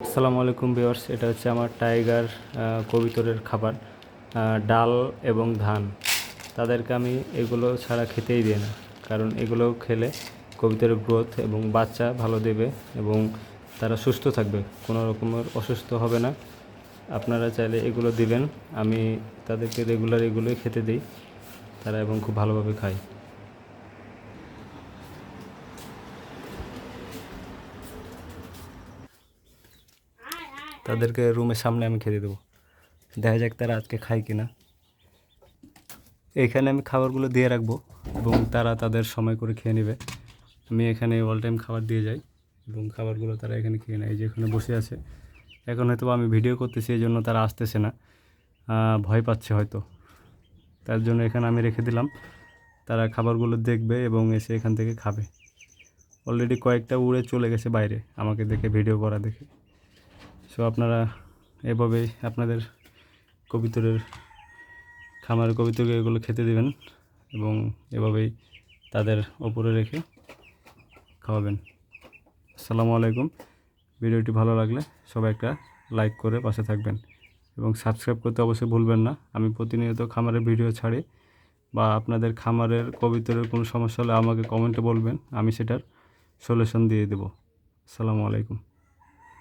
আসসালামু আলাইকুম ভিউয়ার্স, এটা হচ্ছে আমার টাইগার কবুতরের খাবার, ডাল এবং ধান। তাদেরকে আমি এগুলো ছাড়া খেতেই দিই না, কারণ এগুলো খেলে কবুতরের গ্রোথ এবং বাচ্চা ভালো দেবে এবং তারা সুস্থ থাকবে, কোনো রকমের অসুস্থ হবে না। আপনারা চাইলে এগুলো দিবেন। আমি তাদেরকে রেগুলার এগুলোই খেতে দিই, তারা এবং খুব ভালোভাবে খায়। তাদেরকে রুমের সামনে আমি খেতে দেবো, দেখা যাক তারা আজকে খায় কিনা। এখানে আমি খাবারগুলো দিয়ে রাখবো এবং তারা তাদের সময় করে খেয়ে নেবে। আমি এখানে অল টাইম খাবার দিয়ে যাই এবং খাবারগুলো তারা এখানে খেয়ে নেয়। এই যে এখানে বসে আছে, এখন হয়তো আমি ভিডিও করতেছি, এই জন্য তারা আসতেছে না, ভয় পাচ্ছে হয়তো। তার জন্য এখানে আমি রেখে দিলাম, তারা খাবারগুলো দেখবে এবং এসে এখান থেকে খাবে। অলরেডি কয়েকটা উড়ে চলে গেছে বাইরে আমাকে দেখে, ভিডিও করা দেখে। সো আপনারা এভাবেই আপনাদের কবুতরের খামারের কবুতরকে এগুলো খেতে দেবেন এবং এভাবেই তাদের ওপরে রেখে খাওয়াবেন। আসসালামু আলাইকুম। ভিডিওটি ভালো লাগলে সবাই একটা লাইক করে পাশে থাকবেন এবং সাবস্ক্রাইব করতে অবশ্যই ভুলবেন না। আমি প্রতিনিয়ত খামারের ভিডিও ছাড়ি, বা আপনাদের খামারের কবুতরের কোনো সমস্যা হলে আমাকে কমেন্টে বলবেন, আমি সেটার সলিউশন দিয়ে দেবো। আসসালামু আলাইকুম।